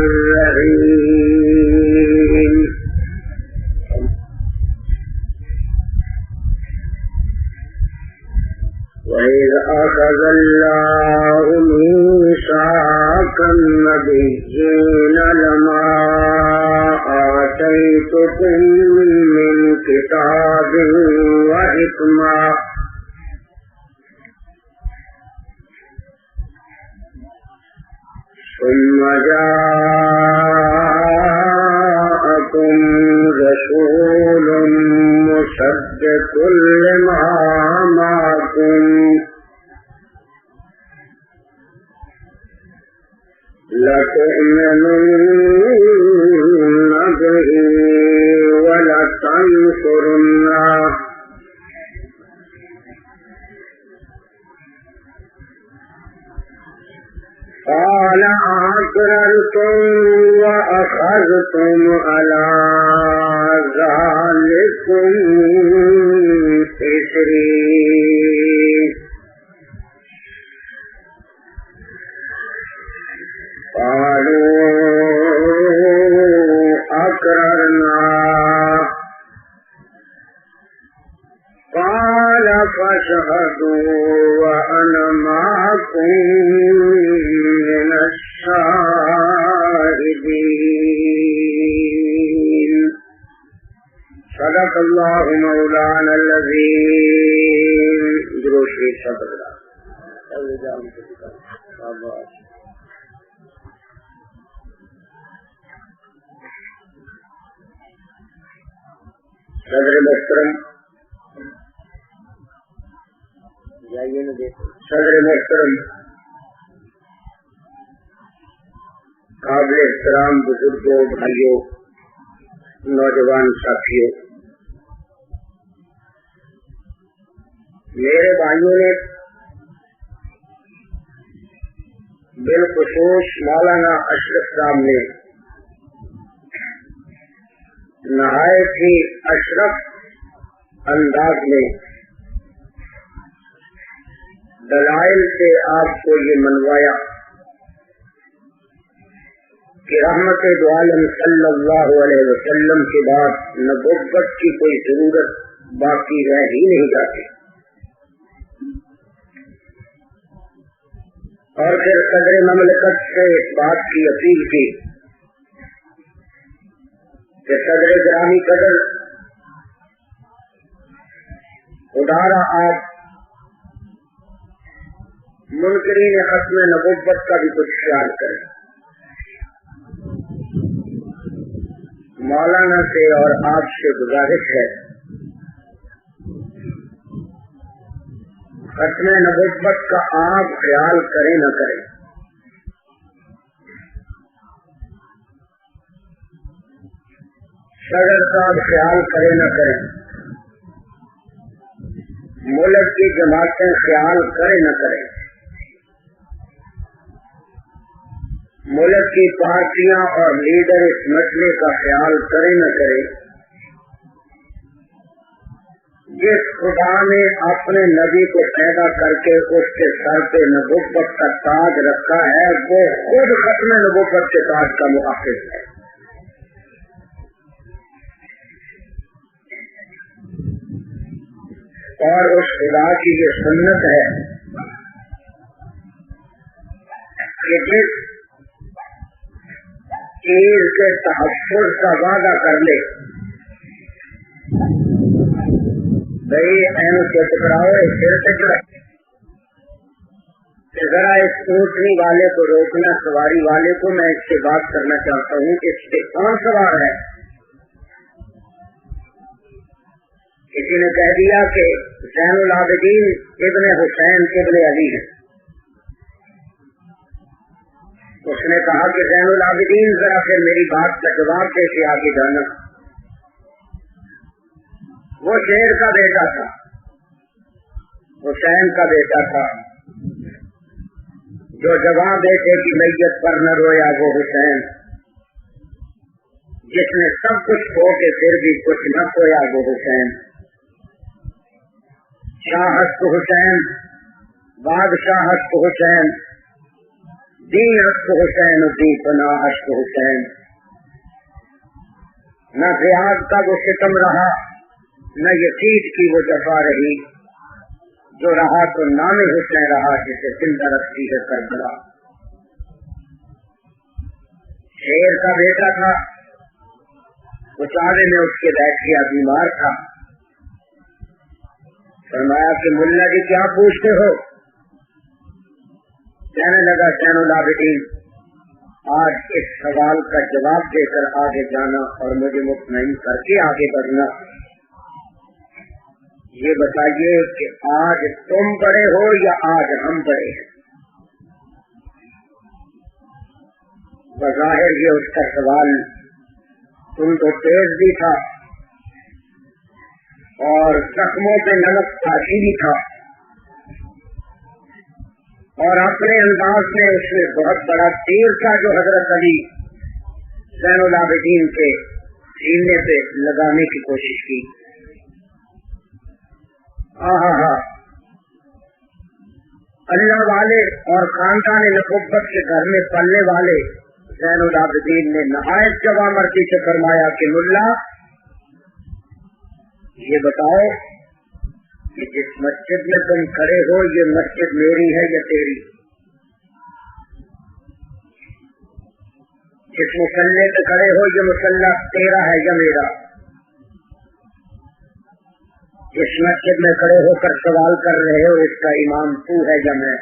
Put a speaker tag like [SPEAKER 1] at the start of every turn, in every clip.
[SPEAKER 1] الرحيم وإذ أخذ الله ميثاق النبيين لما آتيتكم من كتاب وحكمة ثم جاءكم رسول مصدق لما معكم لتؤمنن به ولتنصرنه قال أقررتم وأخذتم على ذلكم إصري قالوا أقررنا قال فاشهدوا وأنا معكم من الشاهدين صدق الله مولانا العظيم دروشی صدق صدر محترم صدر محترم قابل احترام بزرگوں بھائیوں نوجوان ساتھیوں، میرے بھائیوں نے بالخصوص مولانا اشرف صاحب نے نہایت ہی اشرف انداز میں دلائل سے آپ کو یہ منوایا کہ رحمت دو عالم صلی اللہ علیہ وسلم کے بعد نبوت کی کوئی ضرورت باقی رہ ہی نہیں جاتی، اور پھر صدر مملکت سے اس بات کی اپیل کی کہ صدر گرامی قدر ادارہ آپ منکرین ختم نبوت کا بھی کچھ خیال کریں، مولانا سے اور آپ سے گزارش ہے ختم نبوت کا آپ خیال کریں نہ کریں، صدر صاحب خیال کریں نہ کریں، ملک کی جماعتیں خیال کریں نہ کریں، ملک کی پارٹیاں اور لیڈر اس مسئلے کا خیال کریں نہ کریں، جس خدا نے اپنے نبی کو پیدا کر کے اس کے سر پہ نبوت کا تاج رکھا ہے وہ خود ختم نبوت کے تاج کا محافظ ہے، اور اس خدا کی یہ سنت ہے کہ جس چیز کے تحفظ کا وعدہ کر لے بھائی این سے ٹکراؤ پھر ٹکرا کہ ذرا اس اونٹنی والے کو روکنا، سواری والے کو میں اس سے بات کرنا چاہتا ہوں، اس سے کون سوار ہے؟ کسی نے کہہ دیا کہ زین العابدین ابن حسین ابن علی ہے، اس نے کہا کہ زین العابدین ذرا پھر میری بات کا جواب دے کے آگے جانا، وہ شیر کا بیٹا تھا، حسین کا بیٹا تھا، جو جوان بیٹے کی میت پر نہ رویا وہ حسین، جس نے سب کچھ کھو کے پھر بھی کچھ نہ کھویا وہ حسین، شاہست حسین، بادشاہت حسین، دین عشق حسین دی پنا عشق حسین، نہ ریاض کا وہ ستم رہا نہ یزید کی وہ جفا رہی، جو رہا تو نام حسین رہا جسے زندہ رکھتی ہے کربلا۔ شیر کا بیٹا تھا، اچارے میں اس کے بیٹھ گیا، بیمار تھا۔ فرمایا کہ ملا جی کیا پوچھتے ہو؟ کہنے لگا زین العابدین آج اس سوال کا جواب دے کر آگے جانا اور مجھے مطمئن کر کے آگے بڑھنا۔ یہ بتائیے کہ آج تم بڑے ہو یا آج ہم بڑے ہیں؟ بظاہر یہ اس کا سوال تم تو تیز بھی تھا اور زخموں پہ نمک تاثیری تھا، اور اپنے انداز میں اس میں بہت بڑا تیر تھا جو حضرت علی زین العابدین کے سینے پہ لگانے کی کوشش کی۔ اللہ والے اور خاندان نبوت کے گھر میں پلنے والے زین العابدین نے نہایت جوامردی سے فرمایا کہ ملا یہ بتاؤ کہ جس مسجد میں تم کھڑے ہو یہ مسجد میری ہے یا تیری؟ جس مسلح پہ کھڑے ہو یہ مسلح تیرا ہے یا میرا؟ جس مسجد میں کھڑے ہو کر سوال کر رہے ہو اس کا امام تو ہے یا میں؟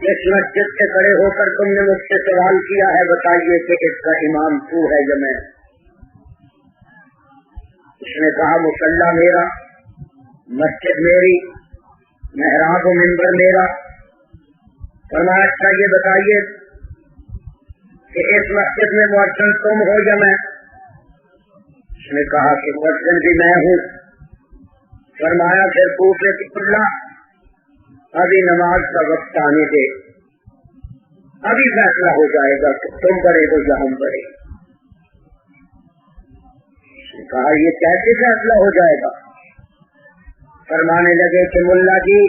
[SPEAKER 1] جس مسجد سے کھڑے ہو کر تم نے مجھ سے سوال کیا ہے بتائیے کہ اس کا امام تو ہے یا میں؟ اس نے کہا مصلی میرا، مسجد میری، محراب و منبر میرا۔ فرمایا اچھا یہ بتائیے کہ اس مسجد میں مؤذن تم ہو یا میں؟ اس نے کہا کہ مؤذن بھی میں ہوں۔ فرمایا پھر پوچھے کہ اللہ ابھی نماز کا وقت آنے دے، ابھی فیصلہ ہو جائے گا کہ تم بڑے ہو یا ہم بڑے۔ کہا یہ کیسے فیصلہ ہو جائے گا؟ فرمانے لگے کہ ملا جی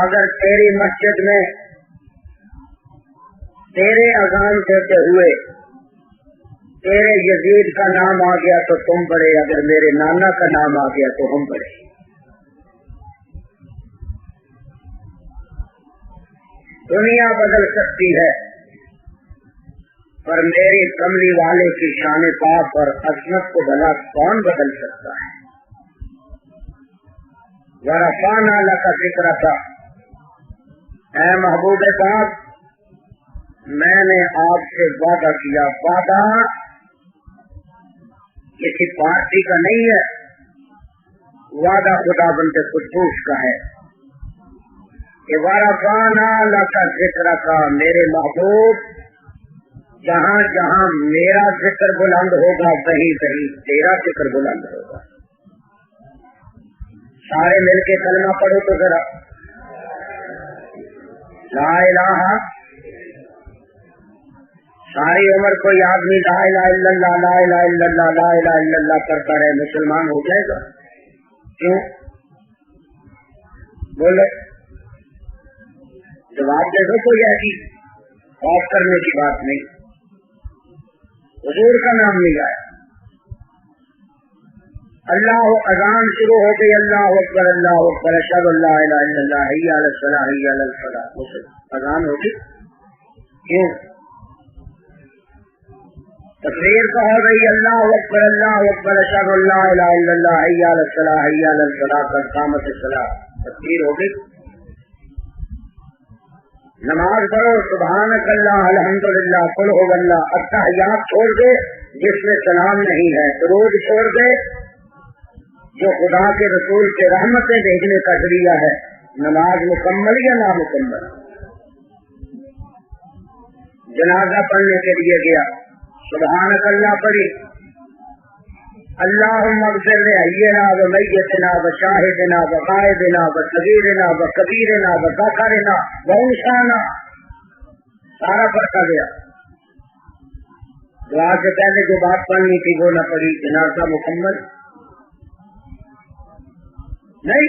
[SPEAKER 1] اگر تیری مسجد میں تیرے اذان دیتے ہوئے تیرے یزید کا نام آ گیا تو تم بڑے، اگر میرے نانا کا نام آ گیا تو ہم بڑے۔ دنیا بدل سکتی ہے پر میری کملی والے کی شان پاک اور عظمت کو بھلا کون بدل سکتا ہے؟ ورفعنا لک ذکرک، اے محبوب پاک میں نے آپ سے وعدہ کیا، وعدہ کسی پارٹی کا نہیں ہے، وعدہ خدا بند قدوس کا ہے کہ ورفعنا لک ذکرک، میرے محبوب جہاں جہاں میرا ذکر بلند ہوگا وہیں وہیں تیرا ذکر بلند ہوگا۔ سارے مل کے کلمہ پڑھو تو ذرا، لا الہ، ساری عمر کوئی آدمی لا الہ الا اللہ لا الہ الا اللہ لا الہ الا اللہ کرتا رہے مسلمان ہو جائے گا؟ کیوں؟ بولے جواب دے دو، کوئی ایسی خوف کرنے کی بات نہیں۔ حضور کا نام نہیں آیا، اللہ اذان شروع ہو گئی، اللہ اکبر اشہد ان لا الہ الا اللہ حی علی الصلاۃ حی علی الفلاح، اذان ہو گئی۔ کیوں؟ تقریر کا ہو گئی، اللہ اکبر اشہد ان لا الہ الا اللہ حی علی الصلاۃ حی علی الفلاح، قد قامت الصلاۃ، تقریر ہو گئی۔ نماز پڑھو، سبحانک اللہ الحمدللہ قل هو اللہ، التحیات چھوڑ دے جس میں سلام نہیں ہے، درود چھوڑ دے جو خدا کے رسول کے رحمتیں بھیجنے کا ذریعہ ہے، نماز مکمل یا نامکمل؟ جنازہ پڑھنے کے لیے گیا، سبحانک اللہ پڑھی، اللہم اغفر لحینا و میتنا و شاہدنا و غائبنا و صغیرنا و کبیرنا و ذکرنا و انثانا، سارا پڑھتا گیا۔ دعا سے پہلے جو بات پڑھنی تھی وہ نہ پڑھی، جنازہ مکمل نہیں۔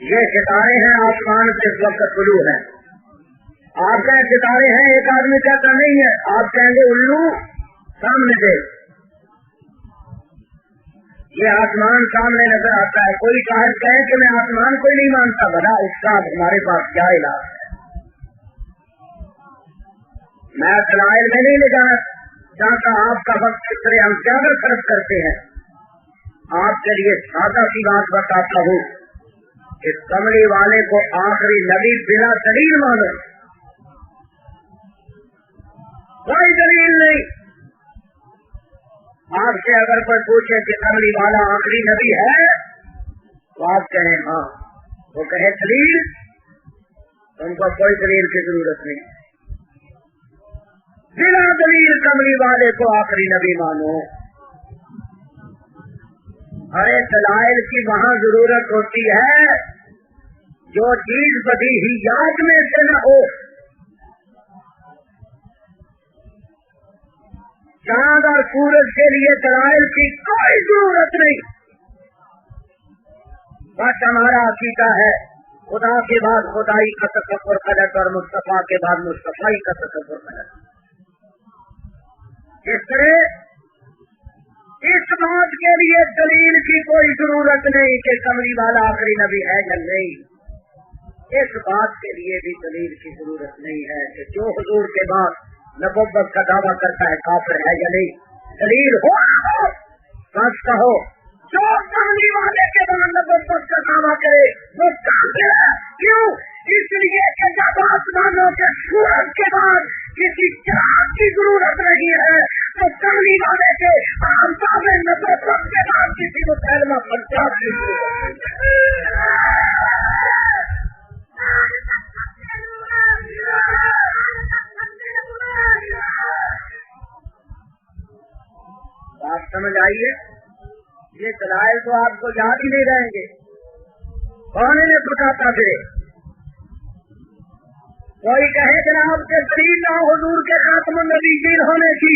[SPEAKER 1] یہ ستارے ہیں آسمان سے اس وقت طلوع ہے. آپ کہیں ستارے ہیں, ایک آدمی کہتا نہیں ہے, آپ کہیں گے الو سامنے دے. یہ آسمان سامنے نظر آتا ہے. کوئی شاہد کہے کہ میں آسمان کو ہی نہیں مانتا, بڑا اس کا ہمارے پاس کیا علاج ہے. میں دلائل میں نہیں لے جانا چاہتا آپ کا وقت کس طرح ہم زیادہ خرچ کرتے ہیں. آپ کے لیے سادہ سی بات بتاتا ہوں کہ کملی والے کو آخری نبی بلا دلیل مانو, کوئی دلیل نہیں. آپ سے اگر کوئی پوچھے کہ کملی والا آخری نبی ہے تو آپ کہیں ہاں, وہ کہے دلیل, ان کو کوئی دلیل کی ضرورت نہیں. بلا دلیل کملی والے کو آخری نبی مانو. ارے دلائل کی وہاں ضرورت ہوتی ہے جو چیز بدی ہی یاد میں سے نہ ہو. چاند اور سورج کے لیے دلائل کی کوئی ضرورت نہیں. بس ہمارا عقیدہ ہے خدا کے بعد خدائی کا تصور غلط اور مصطفیٰ کے بعد مصطفیٰ کا تصور غلط. اس طرح اس بات کے لیے دلیل کی کوئی ضرورت نہیں کہ کملی والا آخری نبی ہے یا نہیں. اس بات کے لیے بھی دلیل کی ضرورت نہیں ہے کہ جو حضور کے بعد نبوت کا دعویٰ کرتا ہے کافر ہے یا نہیں. دلیل ہو سچ کہو, جو کملی والے کے بعد نبوت کا دعویٰ کرے وہ کافر ہے. کیوں؟ اس لیے کہ جب آسمانوں کے سورج کے بعد کسی چراغ کی ضرورت نہیں ہے تو کملی والے کے آفتاب نبوت کے بعد کسی کو پھیلنا پڑتا ہے. بات سمجھ آئیے. یہ دلائل تو آپ کو یاد ہی نہیں رہیں گے. کون انہیں بتاتا پھر کوئی کہے جناب کے دلیل نہ حضور کے خاتم النبیین ہونے کی,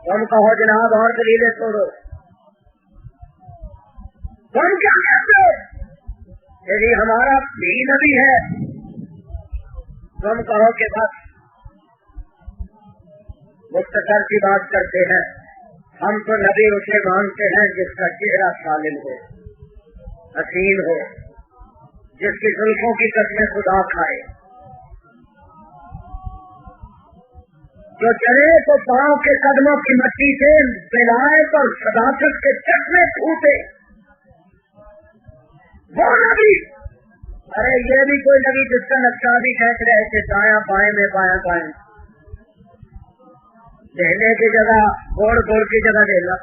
[SPEAKER 1] تم کہو جناب اور دلیلیں چھوڑو. تم کیا کہتے ہو یعنی ہمارا بھی نبی ہے. تم کہو کہ بس مختصر کی بات کرتے ہیں, ہم تو نبی اسے مانتے ہیں جس کا چہرہ سالم ہو, حسین ہو, جس کی زلفوں کی قسمیں خدا کھائے, جو چلے تو پاؤں کے قدموں کی مٹی سے ولایت اور صداقت کے چشمے پھوٹے, وہ نبی. ارے یہ بھی کوئی نبی جس کا نقشہ بھی کھینچ رہے تھے دایاں بائیں میں بایاں بائیں, ڈھیلے کی جگہ گوڑ گوڑ کی جگہ ڈھیلا,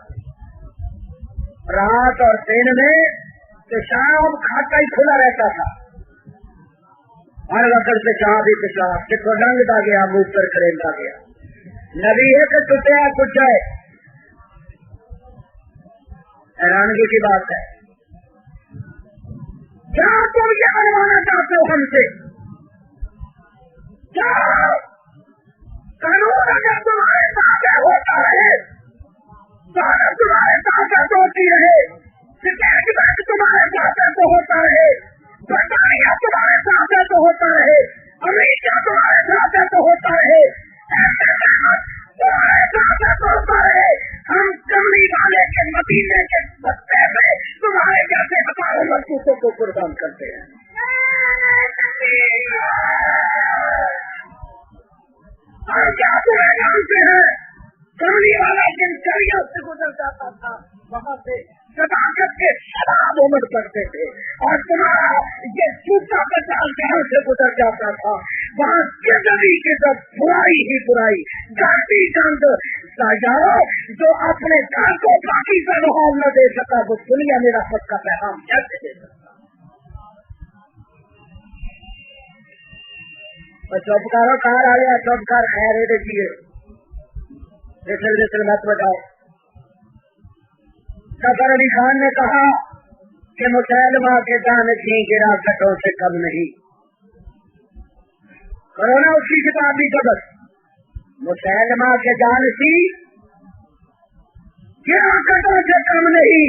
[SPEAKER 1] رات اور دن میں پیشاب کھاتا ہی کھلا رہتا تھا, ہر وقت پیشاب ہی پیشاب, کتوں ڈنگتا گیا منہ پر کریمتا گیا. نبی ہے کہ ٹوٹیا کچھ ہے. حیرانگی کی بات ہے. کیا تم یہ بنوانا چاہتے ہو ہم سے؟ کیا قانون اگر تمہارے ساتھ ہوتا رہے, سارا تمہارے ساتھ ہوتی رہے, تمہارے ساتھ تو ہوتا رہے, برطانیہ تمہارے ساتھ تو ہوتا رہے, امریکہ تمہارے ساتھ تو ہوتا رہے, تمہارے ساتھ تو ہوتا رہے, ہم کملی والے کے مدینے کے پتے میں تمہارے جیسے ہزاروں مخلوقوں کو قربان کرتے ہیں. ہم کیا تمہیں جانتے ہیں؟ کملی والا جن شریعت سے گزر جاتا تھا وہاں سے صداقت کے شراب عمر کرتے تھے, اور تمہارا یہ جھوٹا پچاس جہاں سے گزر جاتا تھا وہاں کسی کی سب برائی ہی برائی, گاڑی چند جاؤ جو اپنے گھر کو باقی کا ماحول نہ دے سکا وہ دنیا میں رحمت کا پیغام کیسے دے سکتا. چپ کرو, کار آ گیا, چپ کر, خیر دیکھیے جسل مت بتاؤ. سفر علی خان نے کہا کہ مسلمہ کے جانشین گراکٹوں سے کم نہیں. کرونا اس کی کتابی سبق, مسلمہ کے جانشین گراکٹوں سے کم نہیں.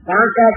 [SPEAKER 1] 500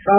[SPEAKER 1] 100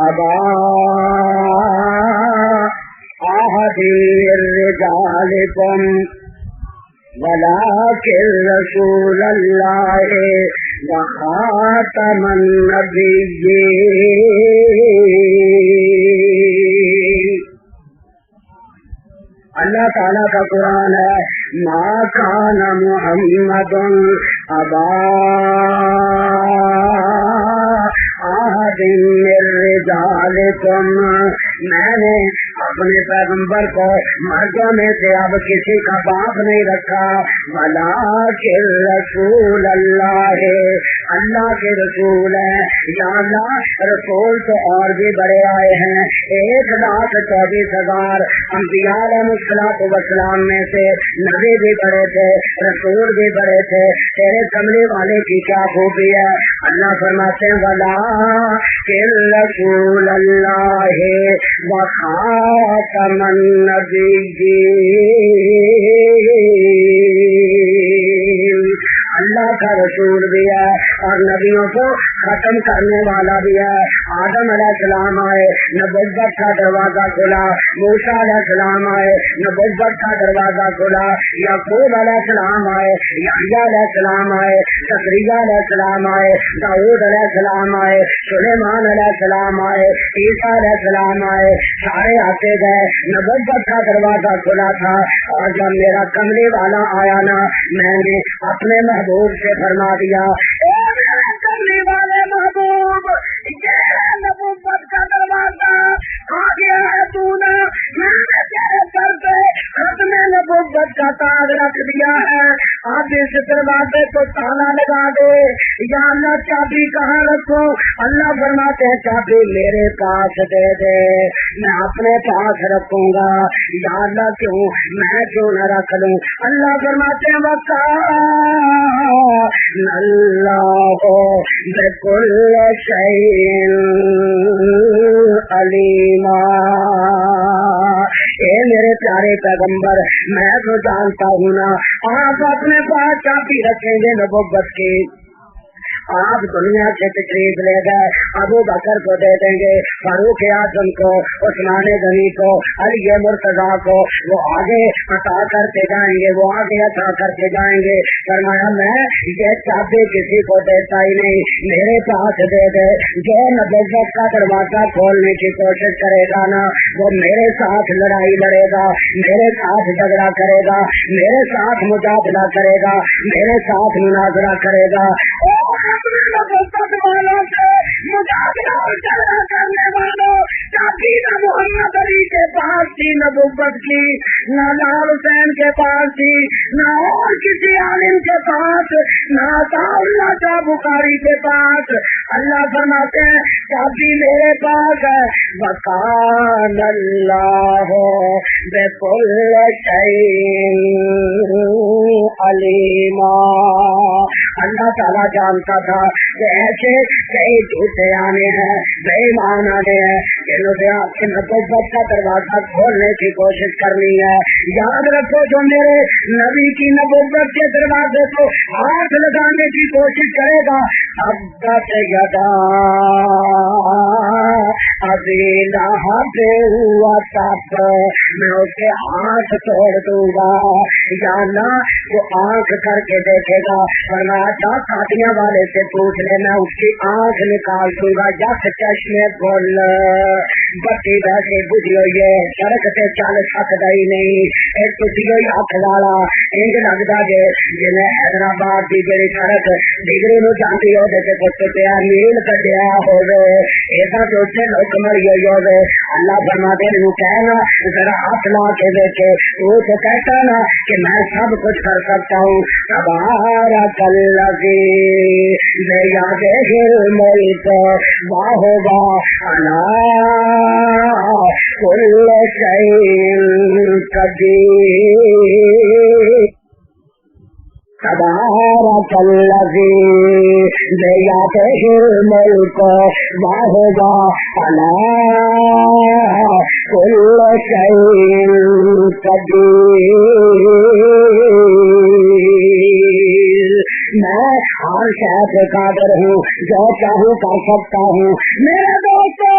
[SPEAKER 1] أبا أحد من رجالكم ولكن رسول الله وخاتم النبيين. اللہ تعالیٰ کا قرآن ہے ما کان محمد ابا احد من رجالکم، میں نے اپنے پیغمبر کو مردوں میں سے اب کسی کا باپ نہیں رکھا، ولکن رسول اللہ، اللہ کے رسول ہیں. یا اللہ رسول تو اور بھی بڑے آئے ہیں، 1,24,000 انبیاء علیہ السلام میں سے نبی بھی بڑے تھے، رسول بھی بڑے تھے. تیرے کملے والے کی کیا خوبی ہے؟ اللہ فرماتے ہیں ولکن رسول اللہ وخاتم النبیین، اللہ کا رسول بھی ہے اور نبیوں کو ختم کرنے والا بھی ہے. آدم علیہ السلام آئے، نبوت کا دروازہ کھلا. موسیٰ علیہ السلام آئے، نبوت کا دروازہ کھلا. یعقوب علیہ السلام آئے، یحییٰ علیہ السلام آئے، زکریا علیہ السلام آئے، داؤد علیہ السلام آئے، سلیمان علیہ السلام آئے، عیسیٰ علیہ السلام آئے. سارے آتے گئے، نبوت کا دروازہ کھلا تھا. اور جب میرا کملے والا آیا نا، میں نے اپنے محبوب سے فرما دیا اے میرے کملے والے محبوب، یہ نبوت کا دروازہ آ گیا ہے، تو نے میں نے تیرے سر پہ ختم نبوت کا تاج رکھ دیا ہے. اب اس دروازے کو تالا لگا دے. یا اللہ چابی کہاں رکھوں؟ اللہ فرماتے ہیں چابی میرے پاس دے دے، میں اپنے پاس رکھوں گا. یا اللہ کیوں میں کیوں نہ رکھ لوں؟ اللہ فرماتے ہیں وَكَانَ اللَّهُ بِكُلِّ شَيْءٍ عَلِيمًا. اے میرے پیارے پیغمبر، میں تو جانتا ہوں نا آپ اپنے پاس چابی رکھیں گے نبوت کی. آپ دنیا سے تشریف لے گئے، ابو بکر کو دے دیں گے، فاروق اعظم کو، عثمان غنی کو، علی مرتضیٰ کو، وہ آگے عطا کرتے جائیں گے، وہ آگے عطا کرتے جائیں گے. فرمایا میں یہ چابی کسی کو دیتا ہی نہیں، میرے پاس دے دے. جو نبوت کا دروازہ کھولنے کی کوشش کرے گا نا، وہ میرے ساتھ لڑائی لڑے گا، میرے ساتھ جھگڑا کرے گا، میرے ساتھ مجادلہ کرے گا، میرے ساتھ مناظرہ کرے گا. نبوت والوں سے مجادلہ اور جھگڑا کرنے والوں چابی نہ محمد علی کے پاس تھی نبوت کی، نہ لال حسین کے پاس تھی، نہ اور کسی عالم کے پاس، نہ اللہ کا بخاری کے پاس. اللہ فرماتے ہیں چابی میرے پاس ہے. وَكَانَ اللَّهُ بِكُلِّ شَيْءٍ عَلِيمًا. اللہ تعالیٰ جانتا تھا کہ ایسے کئی جھوٹے آنے ہیں، بے ایمان آنے ہیں، جنہوں نے آپ کی نبوت کا دروازہ کھولنے کی کوشش کرنی ہے. یاد رکھو جو میرے نبی کی نبوت کے دروازے کو ہاتھ لگانے کی کوشش کرے گا، اب سے یدا ابھی لہب ہوا تک میں اسے ہاتھ توڑ دوں گا. یا اللہ وہ آنکھ کر کے دیکھے گا، ورنہ کاٹیاں والے سے پوچھ لینا، اس کی آنکھ نکال دوں گا. جس چشمے بول بتی ویسے بجھی ہوئی ہے، سڑک سے چل سکتا ہی نہیں، ایک تھی ہوئی ہاتھ والا انج لگتا جی جی حیدرآباد کی جی سڑک ڈگری نو جاتی ہوگی کچھ پیا نیل کٹیا ہوگا تو اتنے لوگ مری ہوئی ہوگی. اللہ فرماتے ہیں کہنا ذرا ہاتھ لا کے دیکھے، وہ تو کہتا نا کہ میں سب کچھ کر سکتا ہوں. تبارک الذی بیدہ الملک وہو علی کل شیء قدیر. تبارک الذی بیدہ الملک وہو علی کل شیء قدیر. میں ہر شہر سے قادر ہوں, جو چاہوں کر سکتا ہوں. میرے دوستو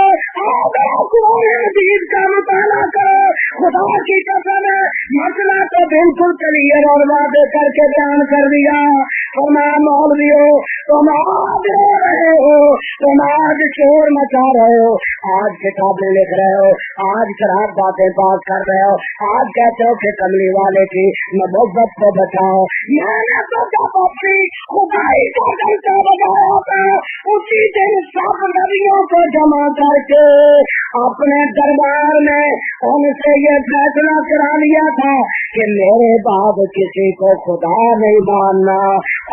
[SPEAKER 1] حدیث کا مطالعہ کرو, خدا کی قسم ہے مسئلہ تو بالکل کلیئر اور واضح کر کے بیان کر دیا. فرمایا مولویو تم آج رو رہے ہو, تم آج شور مچا رہے ہو, آج کتابیں لکھ رہے ہو, آج خراب باتیں بات کر رہے ہو, آج کہتے ہو کہ کملی والے کی نبوت کو بچاؤ. میں نے تو جب اپنی خدائی کا گھنٹہ بجایا تھا اسی دن سب نبیوں کو جمع کر کے اپنے دربار میں ان سے یہ فیصلہ کرا لیا تھا کہ میرے بعد کسی کو خدا نہیں ماننا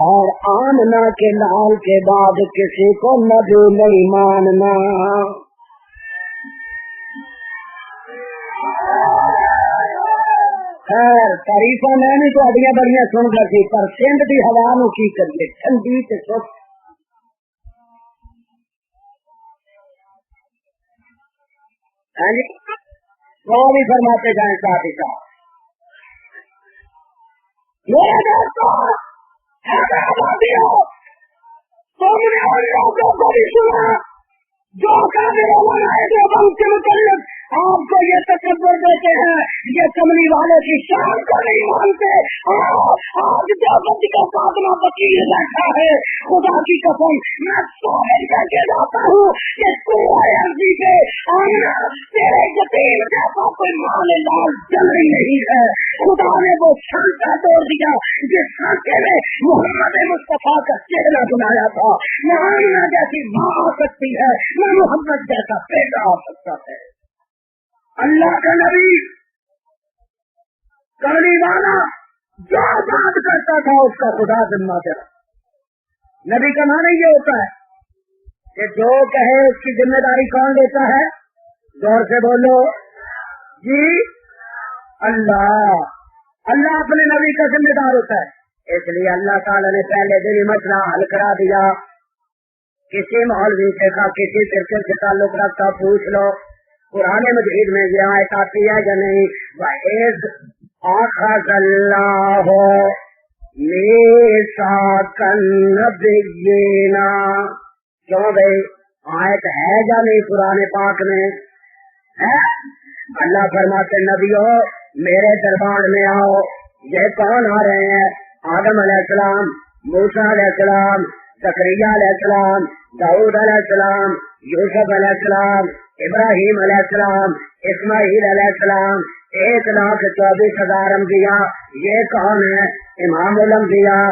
[SPEAKER 1] اور آمنہ کے لال کے بعد کسی کو نبی نہیں ماننا. خیر تعریفاں میں نہیں تو اڈیاں بڑیاں سن کر سی, پر سندھ کی ہوا نو کی کریے, ٹھنڈی تے سخت. ہاں جی وہ بھی فرماتے جائیں ساتھ ہی ساتھ. میرے دوستو تم نے ان لوگوں کو بھی سنا جو کافروں بنائے جو بم کے متعلق آپ کو یہ تصور دیتے ہیں, یہ کملی والے کی شان کو نہیں مانتے. آج دیوبند کا فاطمہ وکیل بیٹھا ہے, خدا کی قسم میں سوچ کر کے جاتا ہوں کہ عرضی کے آنا تیرے یتیم جیسا کوئی مال لال جلدی نہیں ہے. خدا نے وہ سانچہ توڑ دیا جس سانچے میں محمد مصطفیٰ کا چہرہ بنایا تھا. نہ آمنہ جیسی ماں آ سکتی ہے, نہ محمد جیسا بیٹا آ سکتا ہے. اللہ کا نبی کملی والا جو بات کرتا تھا اس کا خدا ذمہ دار. نبی کا معنی یہ ہوتا ہے کہ جو کہے اس کی ذمہ داری کون لیتا ہے؟ زور سے بولو جی اللہ. اللہ اپنے نبی کا ذمہ دار ہوتا ہے. اس لیے اللہ تعالی نے پہلے دن مسئلہ حل کرا دیا. کسی مولوی سے کا کسی فرقے سے تعلق رکھتا پوچھ لو, قرآن مجید میں یہ آیت آتی ہے یا نہیں؟ وَإِذْ أَخَذَ اللَّهُ مِيثَاقَ النَّبِيِّينَ. کیوں بھائی آیت ہے یا نہیں قرآن پاک میں؟ ہے. اللہ فرماتے نبیوں میرے دربار میں آؤ. یہ کون آ رہے ہیں؟ آدم علیہ السلام, موسیٰ علیہ السلام, زکریا علیہ السلام, داؤد علیہ السلام, یوسف علیہ السلام, ابراہیم علیہ السلام, اسماعیل علیہ السلام, 1,24,000 انبیاء. یہ کون ہے؟ امام الانبیاء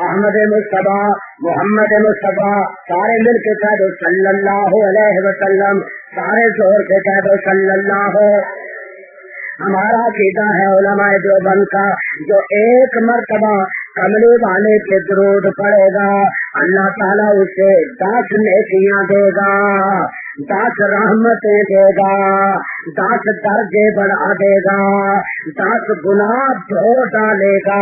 [SPEAKER 1] احمد مصطفیٰ محمد مصطفیٰ. سارے مل کے کہہ دو صلی اللہ علیہ وسلم, سارے زور سے کہہ دو صلی اللہ. ہمارا عقیدہ ہے علماء دیوبند کا, جو ایک مرتبہ کملی والے کے درود پڑے گا اللہ تعالیٰ اسے 10 نیکیاں دے گا, 10 رحمتیں دے گا, 10 درجے بڑھا دے گا, 10 گناہ دھو ڈالے گا.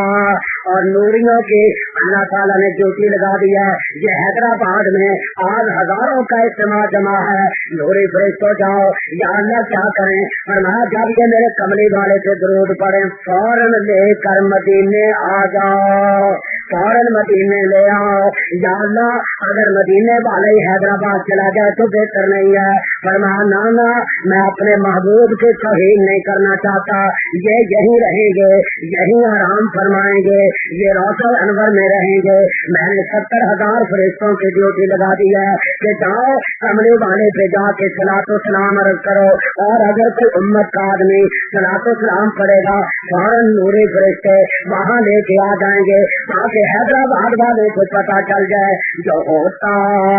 [SPEAKER 1] اور نوریوں کی اللہ تعالیٰ نے ڈیوٹی لگا دی ہے. یہ حیدرآباد میں آج ہزاروں کا اجتماع جمع ہے. نوری فرشتوں جاؤ یا اللہ کیا کریں, فرمایا جب یہ میرے کملی والے سے درود پڑے فوراً لے کر مدینے آ جاؤ, فوراً مدینے لے آؤ. یا اللہ اگر مدینے والے حیدرآباد چلا جائے تو بہتر نہیں ہے. فرمایا نانا میں اپنے محبوب کے توہین نہیں کرنا چاہتا, یہ یہیں رہیں گے, یہیں آرام فرمائیں گے, یہ روشن انور میں رہیں گے. میں نے 70,000 فرشتوں کی ڈیوٹی لگا دی ہے کہ جاؤ کملی والے پہ جا کے صلاۃ و سلام عرض کرو. اور اگر کوئی امت کا آدمی صلاۃ و سلام پڑے گا فوراً نوری فرشتے وہاں لے کے آ جائیں گے تاکہ حیدرآباد والے کو پتا چل جائے جو ہوتا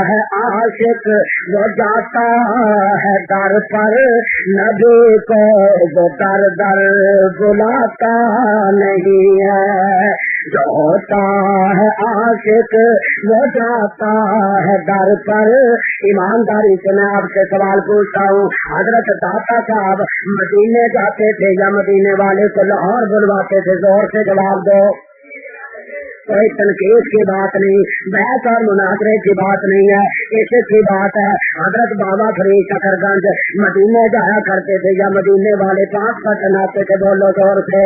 [SPEAKER 1] ہے عاشق وہ جاتا ہے در پر, نبی کو وہ در در بلاتا نہیں ہے. جو ہوتا ہے عاشق وہ جاتا ہے در پر. ایمانداری سے میں آپ سے سوال پوچھتا ہوں, حضرت داتا صاحب مدینے جاتے تھے یا مدینے والے کو لاہور بلواتے تھے؟ زور سے جواب دو. کوئی تنقید کی بات نہیں, بحث اور مناظرے کی بات نہیں ہے, اس کی بات ہے حضرت بابا فرید شکرگنج مدینے جایا کرتے تھے یا مدینے والے 5 کا چناتے تھے؟ بولو زور سے.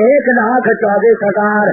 [SPEAKER 1] 1,24,000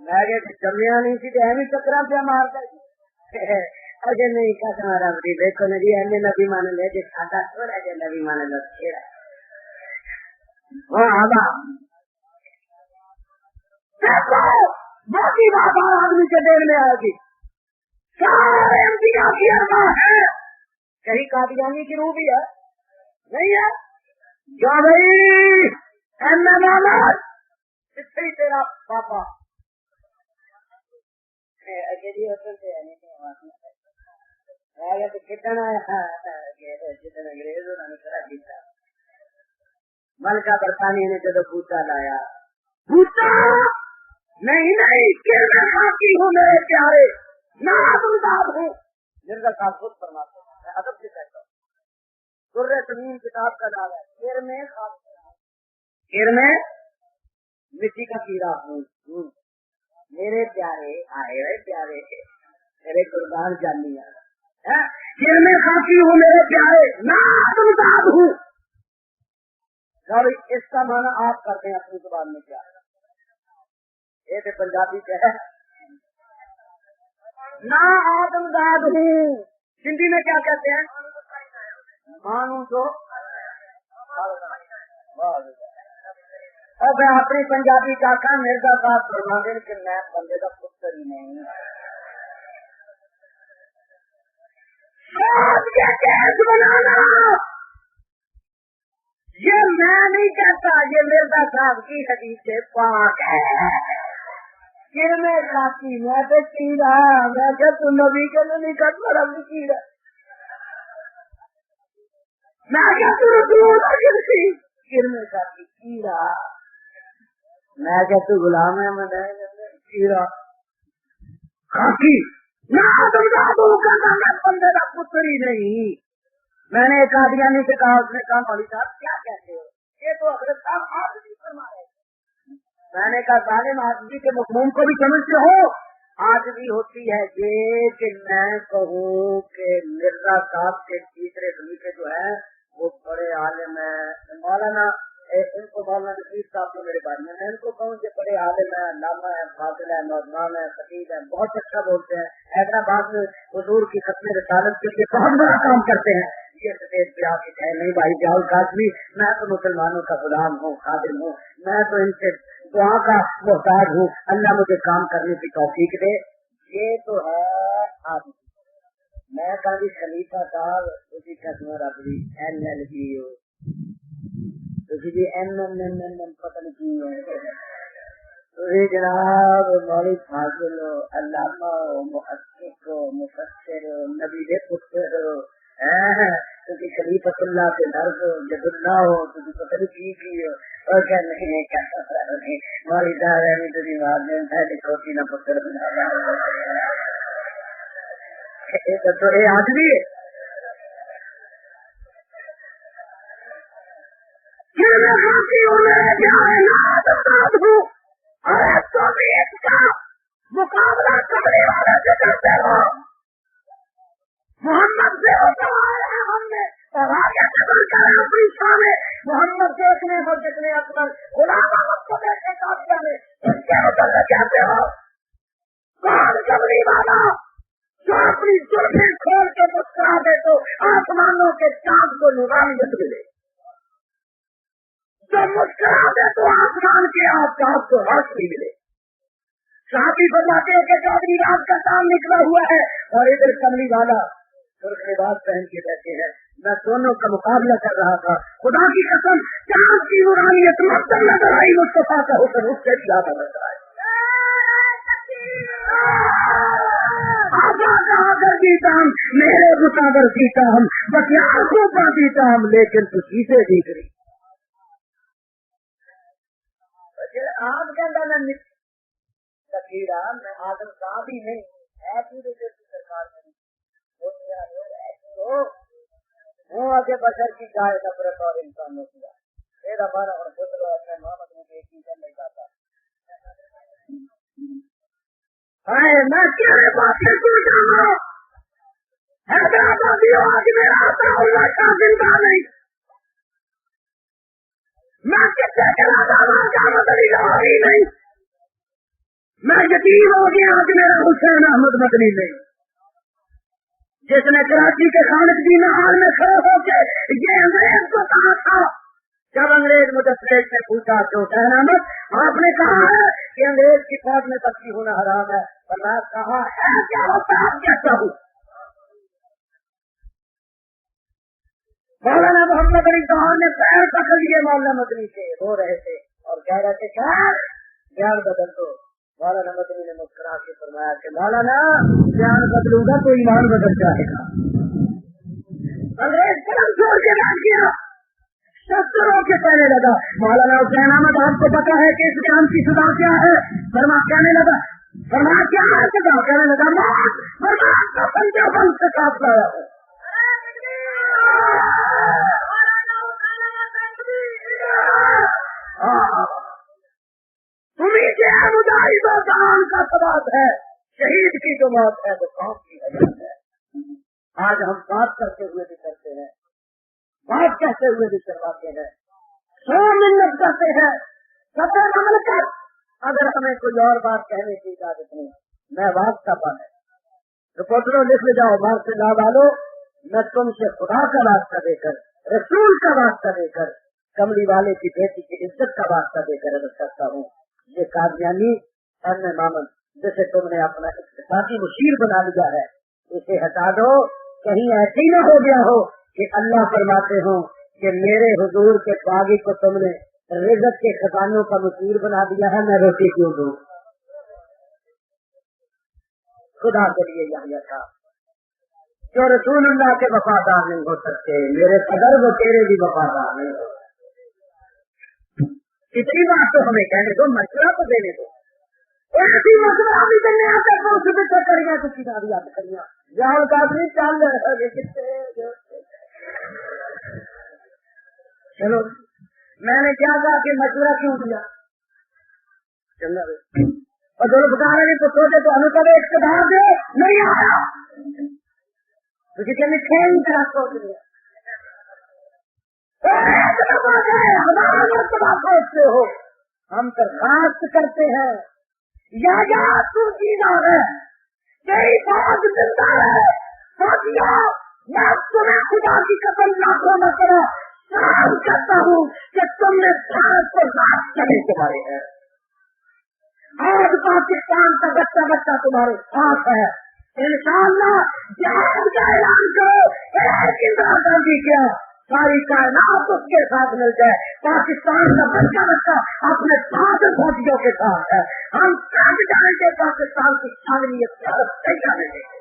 [SPEAKER 1] میں جمیا نہیں سی تو ایویں چکرا پہ مارتا اجے نہیں قسم رب دی دیکھو نبی اینے نبی مان لے جے ساڈا تھوڑا جے نبی مان لے چھڑا ہاں آبا دیکھو باقی بات آدمی کے دل میں آئے گی سارے انبیاء کی اربا ہے کہیں قادیانی کی روح بھی ہے نہیں ہے جو بھائی ایم محمد کتنی تیرا پاپا ملکہ برطانیہ نے جب بوٹا لایا بوٹا نہیں خاکی ہوں میرے پیارے نادمداد ہوں مرزا صاحب خود فرماتے ہیں میں ادب سے کہتا ہوں سر تمیم کتاب کا نام ہے کیر میں کیر میں مٹی کا کیڑا ہوں میرے پیارے آئے ہوئے پیارے میرے قربان جانی کیر میں خاکی ہوں میرے پیارے نادمداد ہوں اس کا معنی آپ کرتے ہیں اپنی زبان میں کیا یہ تو پنجابی سے ہے نا آدمداد ہوں ہندی میں کیا کہتے ہیں مانوں تو اور میں اپنی پنجابی کا کہا مرزا صاحب فرما دیں کہ میں بندے کا پتر ہی نہیں بنانا یہ میں نہیں کہتا یہ مرزا صاحب کی حدیث پاک ہے میں کھاتی میں تو کیڑا میں کہ تو نبی کے نہیں کرتا ربی کیڑا میں کہ تو رسول کرتی میں کھاتی کیڑا میں کہ تو غلام ہے میں کیڑا کھاتی نہ آدمدادوں کا میں بندے کا پتر ہی نہیں میں نے ایک آدمی سے کہا اس نے کہا مولوی صاحب کیا کہتے ہو یہ تو حضرت صاحب آج بھی فرما رہے میں نے کہا ظالم آدمی کے مفہوم کو بھی سمجھتے ہو آج بھی ہوتی ہے یہ کہ میں کہوں کہ مرزا صاحب کے تیسرے خلیفے جو ہے وہ بڑے عالم ہیں مولانا ان کو مولانا نصیر صاحب کو میرے بارے میں ان کو کہوں کہ بڑے عالم ہیں علامہ ہے فاضل ہے نوجوان ہے خطیب ہے بہت اچھا بولتے ہیں حیدرآباد میں حضور کی ختم رسالت کے لیے بہت بڑا کام کرتے ہیں یہ سفید گرافک ہے نہیں بھائی جاؤ کاشمی میں تو مسلمانوں کا غلام ہوں خادم ہوں میں تو ان سے دعا کا محتاج ہوں اللہ مجھے کام کرنے کی توفیق دے یہ تو ہے آدمی میں کبھی خلیفہ صاحب اسی قسم ربی ایل ایل بی اسی بھی ایم ایم ایم ایم ایم پتہ نہیں کی جناب مولوی فاضل ہو علامہ ہو محقق ہو مفسر ہو نبی دے پتر ہو کیونکہ خلیفۃ اللہ کے درد ہو جب اللہ ہو تو پتہ نہیں کی ہو اور کیا نہیں کہتا نہیں مولوی صاحب ہے تو دیوار میں پہلے چھوٹی نہ پتر بنا تو یہ آدمی ہے مقابلہ کرنے والے سے کرتے ہو محمد سے ہوتا ہے ہم نے اور آگے قدر کرے اپنی شان محمد دیکھنے کو جتنے اکبر غلام احمد کو دیکھنے کا میں اس کے اتر کہتے ہو کون کبری والا جو اپنی زلفیں کھول کے مسکرا دے تو آسمانوں کے چاند کو نورانیت ملے جو مسکرا دے تو آسمان کے آفتاب کو روشنی ملے صحابی فرماتے ہیں کہ چودھری رات کا کام نکلا ہوا ہے اور ادھر کملی والا سرخ لباس پہن کے بیٹھے ہیں میں دونوں کا مقابلہ کر رہا تھا خدا کی قسم چاند کی نورانیت مقدم نظر آئی مصطفیٰ کا حسن اس سے زیادہ نظر آئی آگر جیتا ہم میرے مساگر جیتا ہم بس یہاں کو پا جیتا ہم لیکن تو چیزیں دیکھ رہی آپ کے اندر میں تقیرہ میں آدم صاحب ہی نہیں ایسی وجہ کی سرکار نہیں ہوں آگے بشر کی جائے نفرت اور انسانوں کی میرا بارہ اور پتلا اپنے محمد میں ایک چیز نہیں جاتا میں کیا باتیں سن رہا ہوں حیدرآبادی آج میرا آتا اللہ کا زندہ نہیں میں کتنے کے لاتا ہوں کا مدد ہی نہیں میں یتیم ہو گیا کہ میرا حسین احمد مدنی نہیں، جس نے کراچی کے خالد دین حال میں کھڑے ہو کے یہ انگریز کو کہا تھا، جب انگریز مدثر سے پوچھا تو حسین احمد آپ نے کہا ہے کہ انگریز کی فوج میں بھرتی ہونا حرام ہے، اور میں کہا ہے کیا ہوتا ہے کہتا ہوں۔ مولانا محمد علی چوہان نے پیر پکڑ لیے مولانا مدنی سے، رو رہے تھے اور کہہ رہے تھے خیر جان بدل دو۔ مولانا مدنی نے مسکرا کے فرمایا کہ مولانا جان بدلوں گا تو ایمان بدل جائے گا۔ انگریز قلم چھوڑ کے بیٹھ گیا، شستر ہو کے کہنے لگا مولانا حسین احمد آپ کو پتا ہے کہ اس جان کی سزا کیا ہے؟ کہنے لگا فرمایا کیا ہے سزا؟ کہنے لگا موت۔ فرمایا کا پنجہ بند سے کاٹ لایا ہے۔ تمہیں سے مجاہد و جان کا ثواب ہے، شہید کی جو موت ہے وہ قوم کی حیات ہے۔ آج ہم بات کرتے ہوئے بھی کرتے ہیں، بات کہتے ہوئے بھی کرواتے ہیں، 100 منت کرتے ہیں، سب مملکت اگر ہمیں کوئی اور بات کہنے کی اجازت نہیں، میں واسطہ پانا رپورٹروں لکھ لے جاؤ بات سے لا ڈالو، میں تم سے خدا کا واسطہ دے کر، رسول کا واسطہ دے کر، کملی والے کی بیٹی کی عزت کا واسطہ دے کر عرض کرتا ہوں، یہ قادیانی اور مامن جسے تم نے اپنا اقتصادی مشیر بنا لیا ہے، اسے ہٹا دو، کہیں ایسے ہی نہ ہو گیا ہو کہ اللہ فرماتے ہوں کہ میرے حضور کے باغی کو تم نے رزق کے خزانوں کا مشیر بنا دیا ہے، میں روٹی کیوں دوں؟ خدا کے لیے یحییٰ تھا جو رسول اللہ کے وفادار نہیں ہو سکتے، میرے قدر وہ تیرے بھی وفادار نہیں ہو سکتے۔ اتنی بات تو ہمیں کہنے دو، مشورہ تو دینے دو، ایسی مشورہ بھی کرنے آتے تو اس میں تو کریاں تو کتابی یاد کریاں جہاں کافی چل رہے۔ چلو میں نے کیا کہا کہ مشورہ کیوں دیا؟ اور جو بتا رہے تو سوچے تو ہمیں کبھی اقتدار دے نہیں آیا، کسی کے لکھے ہی طرح سوچ لیا ہمارا سوچتے ہو، ہم درخواست کرتے ہیں یا تم جینا ہے تیری بات زندہ ہے، سوچیا میں تمہیں خدا کی قسم لاکھوں نہ کرو سلام کرتا ہوں کہ تم نے سانس کو رات چلے تمہارے ہیں، آج پاکستان کا بچہ بچہ تمہارے ساتھ ہے، انشاءاللہ جہاد کا اعلان کرو، ایک اندرا گاندھی کیا ساری کائنات اس کے ساتھ مل جائے، پاکستان کا بچہ بچہ اپنے ساتھ فوجیوں کے ساتھ ہے، ہم کٹ جائیں گے پاکستان کی شاملیت نہیں جانے دیں گے،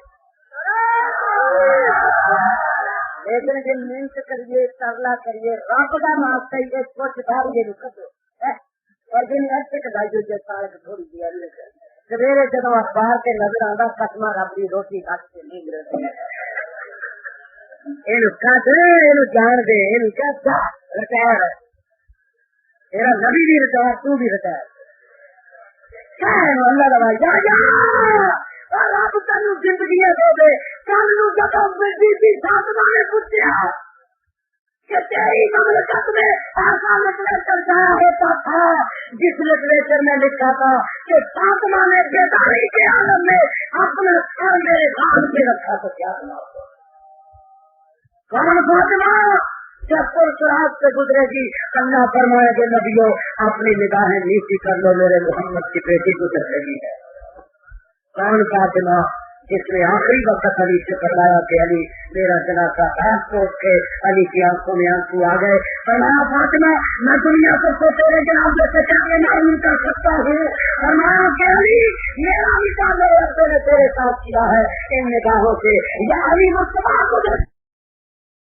[SPEAKER 1] لیکن جن محنت کریے ترلا کریے رب کا معاف کریے سوچ داریے نکلو اور جن ایسے کٹائی جو سارے تھوڑی تیاری سویرے جب اخبار کے نظر آتا قسمہ رب کی روٹی کٹ کے نہیں رہتی جان دے ریٹائر تیرا نبی بھی ریٹائر تو بھی ریٹائر اللہ دبا رب تین زندگی دے دے کل جب فاطمہ نے پوچھا کہ تیری مملکت میں ایسا لٹریچر کیا ہوتا تھا جس لٹریچر میں لکھا تھا کہ فاطمہ نے بیداری کے عالم میں اپنا سر میرے ہاتھ پہ رکھا تو کیا بنا کون فاطمہ جب پرسرات سے گزرے گی اللہ فرمائے کہ نبیوں اپنی نگاہیں نیچی کر لو میرے محمد کی بیٹی گزر رہی ہے، کون فاطمہ جس نے آخری وقت علی سے فرمایا کہ علی میرا جنازہ آپ کو کے علی کی آنکھوں میں آنسو آ گئے، فرمایا فاطمہ میں دنیا کو تیرے جنازے سے کیا معلوم کر سکتا ہوں، فرمایا کہ علی میرا نکاح میرے رب نے تیرے ساتھ کیا ہے ان نگاہوں سے، یا علی مصطفیٰ کو